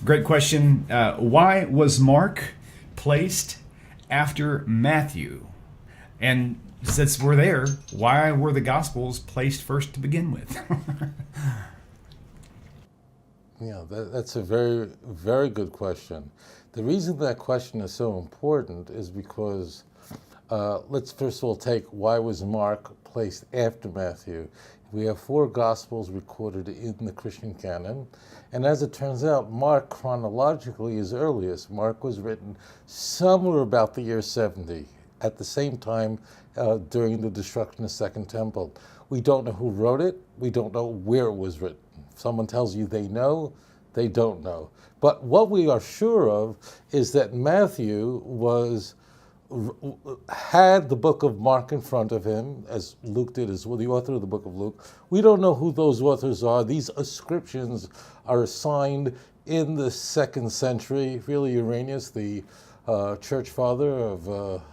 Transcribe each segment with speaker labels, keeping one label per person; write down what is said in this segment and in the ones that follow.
Speaker 1: Great question. Why was Mark placed after Matthew? And since we're there, why were the Gospels placed first to begin with?
Speaker 2: Yeah, that's a very, very good question. The reason that question is so important is because let's first of all take why was Mark placed after Matthew. We have 4 Gospels recorded in the Christian canon, and as it turns out, Mark chronologically is earliest. Mark was written somewhere about the year 70, at the same time during the destruction of the Second Temple. We don't know who wrote it. We don't know where it was written. If someone tells you they know, they don't know. But what we are sure of is that Matthew had the book of Mark in front of him, as Luke did as well, the author of the book of Luke. We don't know who those authors are. These ascriptions are assigned in the 2nd century. Really, Irenaeus, the church father of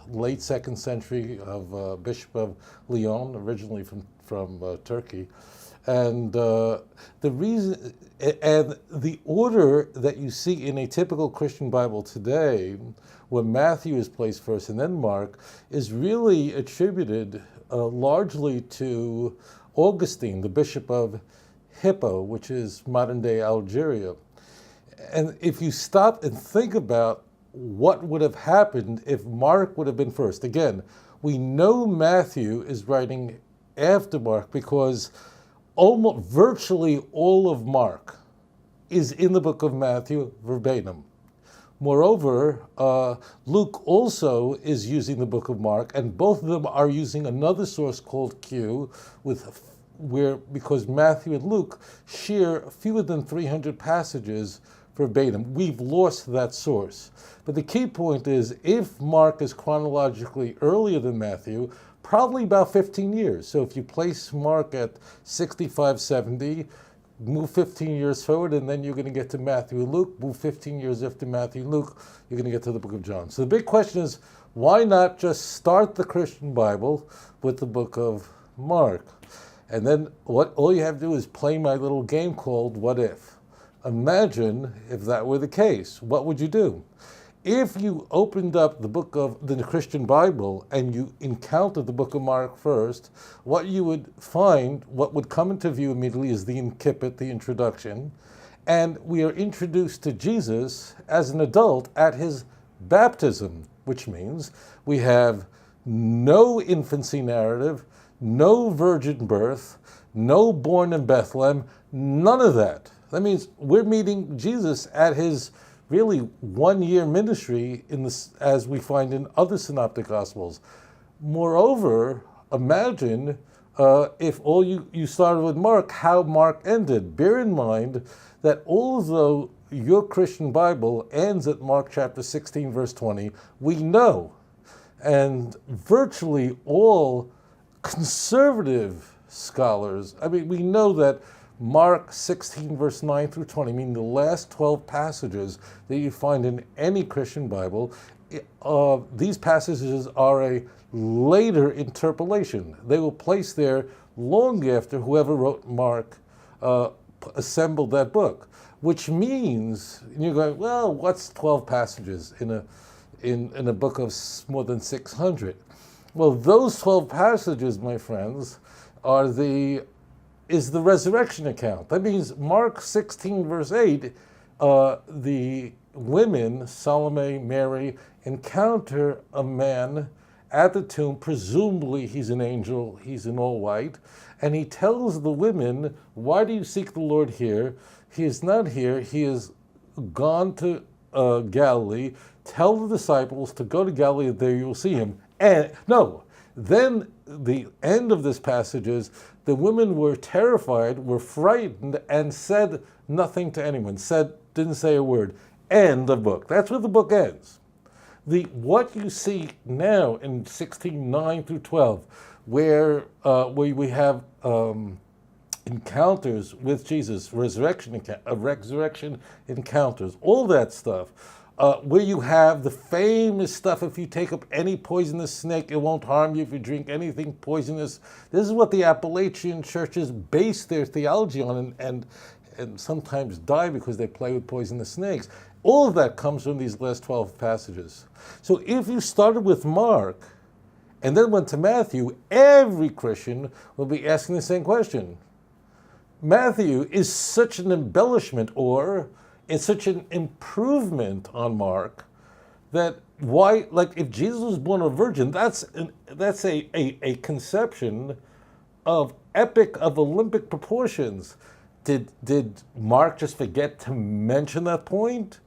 Speaker 2: late 2nd century, of Bishop of Lyon, originally from Turkey. And the reason, and the order that you see in a typical Christian Bible today, where Matthew is placed first and then Mark, is really attributed largely to Augustine, the Bishop of Hippo, which is modern-day Algeria. And if you stop and think about what would have happened if Mark would have been first, again, we know Matthew is writing after Mark because almost virtually all of Mark is in the book of Matthew verbatim. Moreover, Luke also is using the book of Mark, and both of them are using another source called Q, because Matthew and Luke share fewer than 300 passages verbatim. We've lost that source. But the key point is, if Mark is chronologically earlier than Matthew, probably about 15 years. So if you place Mark at 65, 70, move 15 years forward, and then you're going to get to Matthew and Luke. Move 15 years after Matthew and Luke, you're going to get to the book of John. So the big question is, why not just start the Christian Bible with the book of Mark? And then all you have to do is play my little game called What If? Imagine if that were the case. What would you do? If you opened up the book of the Christian Bible and you encountered the book of Mark first, what you would find, what would come into view immediately is the incipit, the introduction. And we are introduced to Jesus as an adult at his baptism, which means we have no infancy narrative, no virgin birth, no born in Bethlehem, none of that. That means we're meeting Jesus at his really 1-year ministry as we find in other synoptic gospels. Moreover, imagine if all you started with Mark, how Mark ended. Bear in mind that although your Christian Bible ends at Mark chapter 16, verse 20, we know, and virtually all conservative scholars, we know that Mark 16, verse 9 through 20, meaning the last 12 passages that you find in any Christian Bible, these passages are a later interpolation. They were placed there long after whoever wrote Mark assembled that book, which means, you're going, well, what's 12 passages in a book of more than 600? Well, those 12 passages, my friends, is the resurrection account. That means Mark 16, verse 8, the women, Salome, Mary, encounter a man at the tomb. Presumably he's an angel, he's in all white, and he tells the women, why do you seek the Lord here? He is not here, he is gone to Galilee. Tell the disciples to go to Galilee, there you will see him. And no, then the end of this passage is, the women were terrified, were frightened, and said nothing to anyone, didn't say a word. End of book. That's where the book ends. What you see now in 16:9 through 12, where we have encounters with Jesus, resurrection encounters, all that stuff, where you have the famous stuff, if you take up any poisonous snake, it won't harm you if you drink anything poisonous. This is what the Appalachian churches base their theology on, and and sometimes die because they play with poisonous snakes. All of that comes from these last 12 passages. So if you started with Mark and then went to Matthew, every Christian will be asking the same question. Matthew is such an embellishment, or it's such an improvement on Mark, that why, like if Jesus was born of a virgin, that's a conception of epic, of Olympic proportions. Did Mark just forget to mention that point?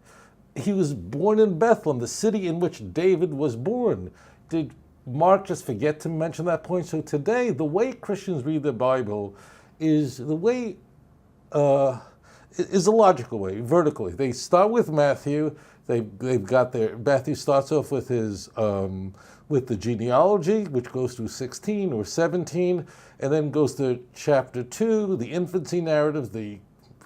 Speaker 2: He was born in Bethlehem, the city in which David was born. Did Mark just forget to mention that point? So today, the way Christians read the Bible is the way, is a logical way, vertically. They start with Matthew. They've got their, Matthew starts off with his, with the genealogy, which goes through 16 or 17, and then goes to chapter 2, the infancy narrative, the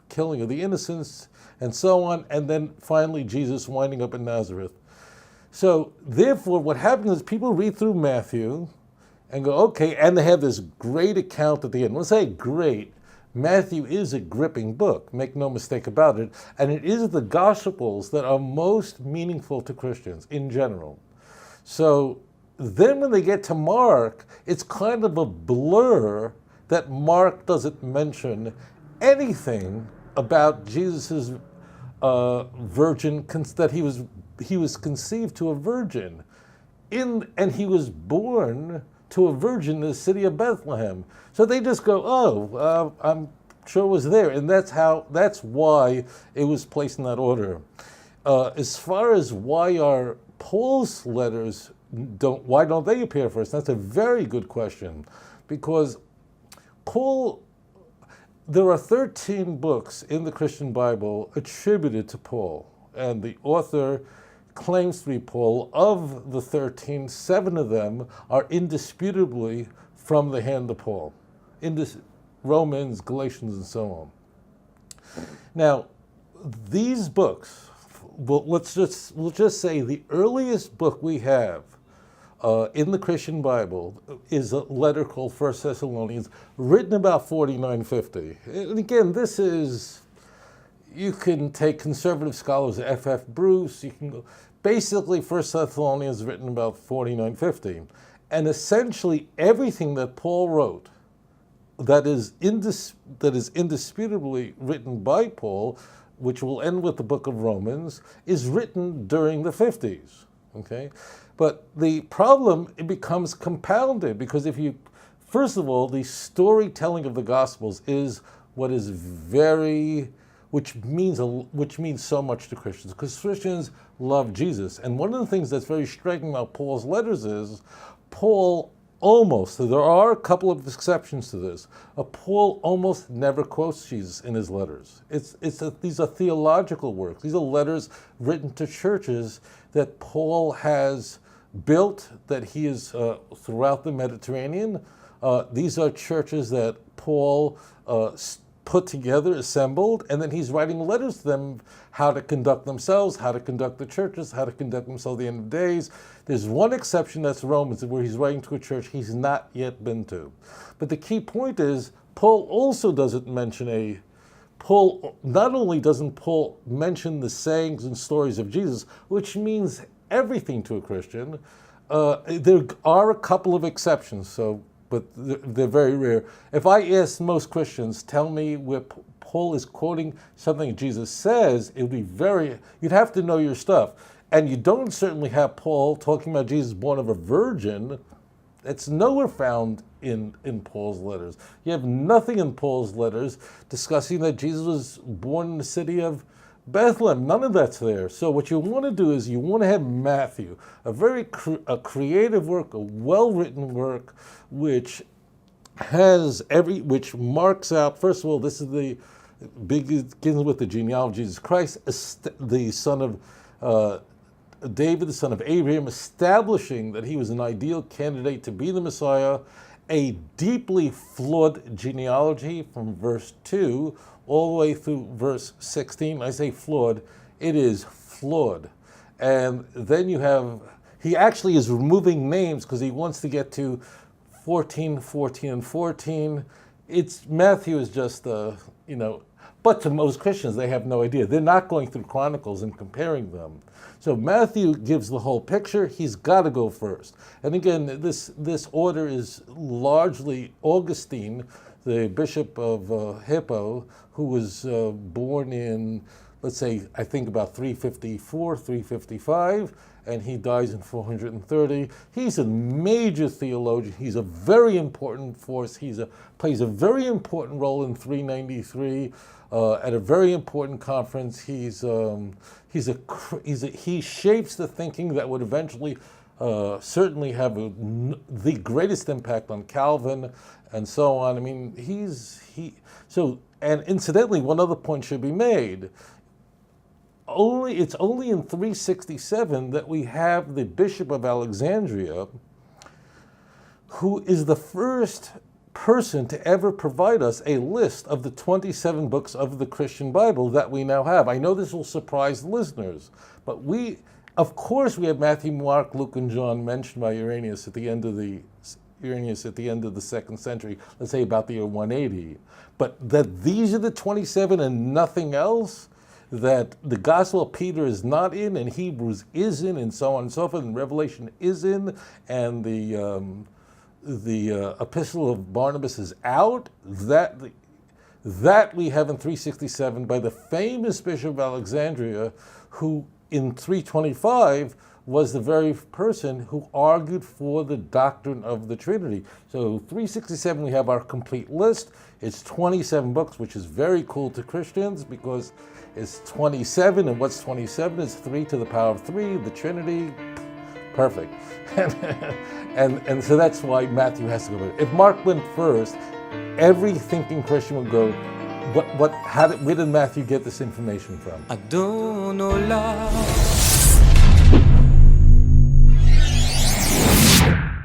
Speaker 2: killing of the innocents, and so on, and then finally Jesus winding up in Nazareth. So therefore, what happens is people read through Matthew and go, okay, and they have this great account at the end. When I say great, Matthew is a gripping book, make no mistake about it, and it is the Gospels that are most meaningful to Christians in general. So then when they get to Mark, it's kind of a blur that Mark doesn't mention anything about Jesus's virgin, that he was conceived to a virgin, and he was born to a virgin in the city of Bethlehem. So they just go, oh, I'm sure it was there, and that's why it was placed in that order. As far as why are Paul's letters why don't they appear first? That's a very good question, because there are 13 books in the Christian Bible attributed to Paul, and the author claims to be Paul. Of the 13, 7 of them are indisputably from the hand of Paul. Romans, Galatians, and so on. Now, these books, we'll just say the earliest book we have in the Christian Bible is a letter called 1 Thessalonians, written about 4950. And again, this is, you can take conservative scholars, F.F. Bruce, you can go, basically 1 Thessalonians is written about 4950. And essentially everything that Paul wrote that is indisputably written by Paul, which will end with the book of Romans, is written during the 50s, okay? But the problem, it becomes compounded, because if you, first of all, the storytelling of the Gospels is what is which means so much to Christians, because Christians love Jesus. And one of the things that's very striking about Paul's letters is Paul almost, so there are a couple of exceptions to this, Paul almost never quotes Jesus in his letters. These are theological works. These are letters written to churches that Paul has built, that he is throughout the Mediterranean. These are churches that Paul put together, assembled, and then he's writing letters to them, how to conduct themselves, how to conduct the churches, how to conduct themselves at the end of days. There's one exception, that's Romans, where he's writing to a church he's not yet been to. But the key point is, Paul also doesn't mention not only doesn't Paul mention the sayings and stories of Jesus, which means everything to a Christian, there are a couple of exceptions, but they're very rare. If I ask most Christians, tell me where Paul is quoting something Jesus says, it would be you'd have to know your stuff. And you don't certainly have Paul talking about Jesus born of a virgin. It's nowhere found in Paul's letters. You have nothing in Paul's letters discussing that Jesus was born in the city of Bethlehem. None of that's there. So what you want to do is you want to have Matthew, a very creative work, a well-written work, which marks out, first of all, this is begins with the genealogy of Jesus Christ, the son of David, the son of Abraham, establishing that he was an ideal candidate to be the Messiah, a deeply flawed genealogy from verse 2 all the way through verse 16. I say flawed, it is flawed. And then he actually is removing names because he wants to get to 14, 14, and 14. Matthew is just, But to most Christians, they have no idea. They're not going through Chronicles and comparing them. So Matthew gives the whole picture. He's got to go first. And again, this order is largely Augustine, the bishop of Hippo, who was born in, let's say, I think about 354, 355, and he dies in 430. He's a major theologian. He's a very important force. Plays a very important role in 393 at a very important conference. He shapes the thinking that would eventually certainly have the greatest impact on Calvin and so on. I mean, and incidentally, one other point should be made. It's only in 367 that we have the Bishop of Alexandria, who is the first person to ever provide us a list of the 27 books of the Christian Bible that we now have. I know this will surprise listeners, but of course we have Matthew, Mark, Luke, and John mentioned by Irenaeus at the end of the second century, let's say about the year 180. But that these are the 27 and nothing else, that the Gospel of Peter is not in, and Hebrews is in, and so on and so forth, and Revelation is in, and the Epistle of Barnabas is out, that we have in 367 by the famous Bishop of Alexandria, who in 325 was the very person who argued for the doctrine of the Trinity. So 367, we have our complete list. It's 27 books, which is very cool to Christians because it's 27, and what's 27? It's 3 to the power of 3, the Trinity, perfect. And so that's why Matthew has to go first. If Mark went first, every thinking Christian would go, where did Matthew get this information from?
Speaker 3: I don't know love.